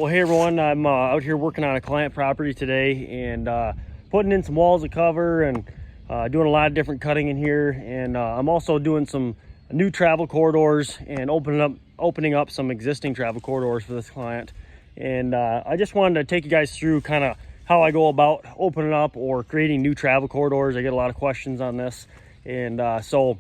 Well, hey everyone, I'm out here working on a client property today and putting in some walls of cover and doing a lot of different cutting in here. And I'm also doing some new travel corridors and opening up some existing travel corridors for this client. And I just wanted to take you guys through kind of how I go about opening up or creating new travel corridors. I get a lot of questions on this. And so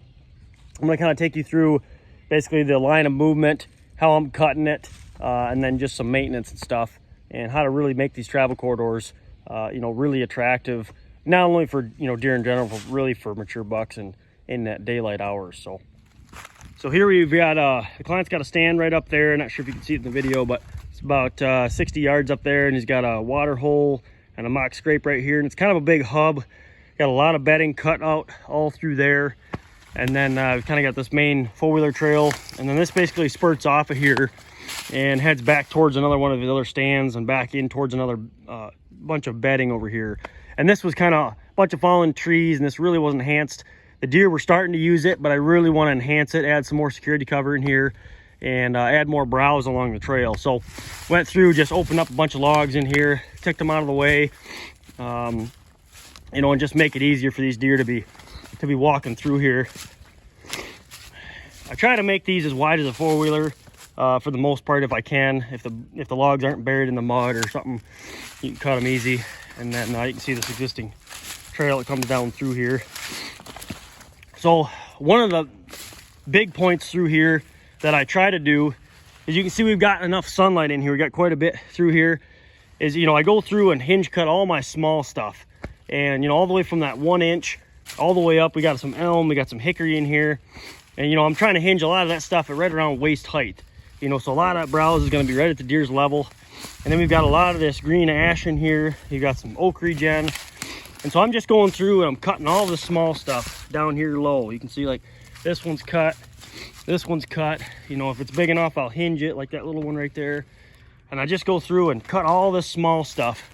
I'm going to kind of take you through basically the line of movement, how I'm cutting it, and then just some maintenance and stuff, and how to really make these travel corridors, really attractive, not only for, deer in general, but really for mature bucks and in that daylight hours. So here we've got, the client's got a stand right up there. Not sure if you can see it in the video, but it's about 60 yards up there, and he's got a water hole and a mock scrape right here. And it's kind of a big hub. Got a lot of bedding cut out all through there. And then we've kind of got this main four-wheeler trail. And then this basically spurts off of here and heads back towards another one of the other stands and back in towards another bunch of bedding over here. And this was kind of a bunch of fallen trees, and this really wasn't enhanced. The deer were starting to use it, but I really want to enhance it, add some more security cover in here, and add more browse along the trail. So went through, just opened up a bunch of logs in here, took them out of the way, and just make it easier for these deer to be walking through here. I try to make these as wide as a four-wheeler for the most part if I can. If the logs aren't buried in the mud or something, you can cut them easy. And then you can see this existing trail that comes down through here. So one of the big points through here that I try to do is, you can see we've got enough sunlight in here. We got quite a bit through here. Is, I go through and hinge cut all my small stuff, and all the way from that 1 inch all the way up. We got some elm, we got some hickory in here, and I'm trying to hinge a lot of that stuff at right around waist height. So a lot of that browse is going to be right at the deer's level. And then we've got a lot of this green ash in here. You've got some oak regen. And so I'm just going through and I'm cutting all the small stuff down here low. You can see like this one's cut, this one's cut. If it's big enough, I'll hinge it like that little one right there. And I just go through and cut all this small stuff.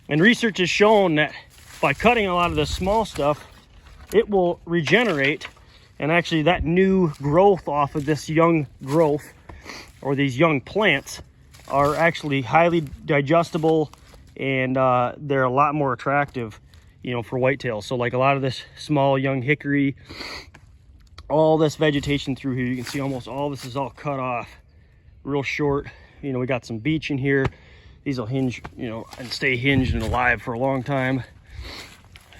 And research has shown that by cutting a lot of this small stuff, it will regenerate. And actually that new growth off of this young growth, or these young plants, are actually highly digestible, and they're a lot more attractive, for whitetail. So like a lot of this small young hickory, all this vegetation through here, you can see almost all this is all cut off real short. We got some beech in here. These will hinge, and stay hinged and alive for a long time.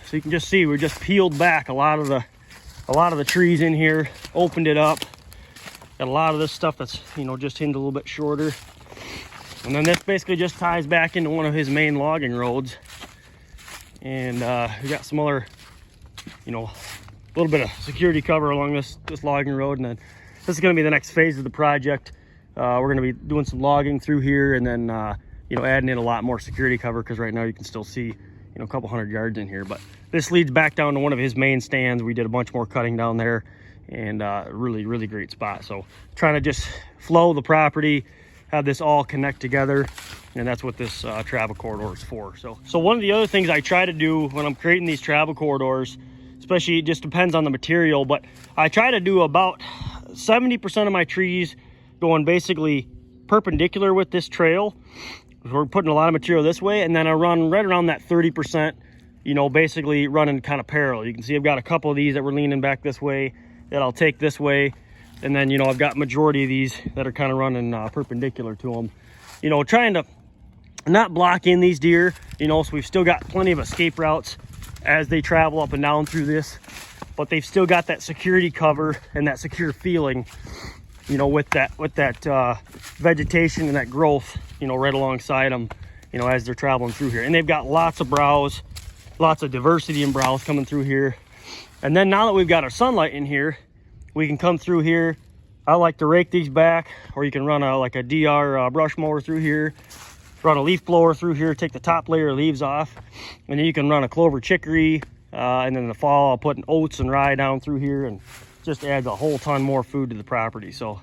So you can just see we just peeled back a lot of the trees in here, opened it up. Got a lot of this stuff that's just hinged a little bit shorter. And then this basically just ties back into one of his main logging roads. And we got some other, little bit of security cover along this logging road. And then this is going to be the next phase of the project. We're going to be doing some logging through here, and then adding in a lot more security cover, because right now you can still see a couple hundred yards in here. But this leads back down to one of his main stands. We did a bunch more cutting down there, and really great spot. So trying to just flow the property, have this all connect together, and that's what this travel corridor is for. So one of the other things I try to do when I'm creating these travel corridors, especially, it just depends on the material, but I try to do about 70% of my trees going basically perpendicular with this trail. We're putting a lot of material this way, and then I run right around that 30%, basically running kind of parallel. You can see I've got a couple of these that we're leaning back this way that I'll take this way. And then, I've got majority of these that are kind of running perpendicular to them. Trying to not block in these deer, so we've still got plenty of escape routes as they travel up and down through this. But they've still got that security cover and that secure feeling, with that vegetation and that growth, right alongside them, as they're traveling through here. And they've got lots of browse, lots of diversity in browse coming through here. And then now that we've got our sunlight in here, we can come through here. I like to rake these back, or you can run like a DR brush mower through here, run a leaf blower through here, take the top layer of leaves off, and then you can run a clover chicory, and then in the fall I'll put an oats and rye down through here, and just adds a whole ton more food to the property. So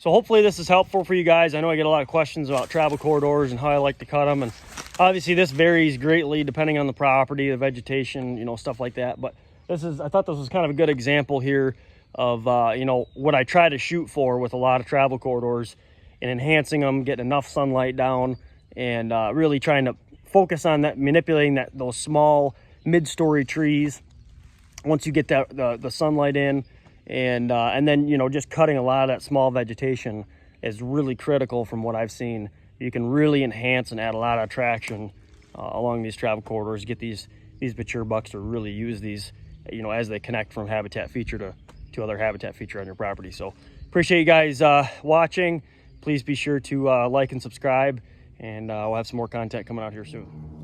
hopefully this is helpful for you guys. I know I get a lot of questions about travel corridors and how I like to cut them, and obviously this varies greatly depending on the property, the vegetation, stuff like that. But I thought this was kind of a good example here of what I try to shoot for with a lot of travel corridors and enhancing them, getting enough sunlight down, and really trying to focus on that, manipulating those small mid-story trees. Once you get the sunlight in, and then, you know, just cutting a lot of that small vegetation is really critical from what I've seen. You can really enhance and add a lot of attraction along these travel corridors, get these mature bucks to really use these, you know, as they connect from habitat feature to other habitat feature on your property. So appreciate you guys watching. Please be sure to like and subscribe, and we'll have some more content coming out here soon.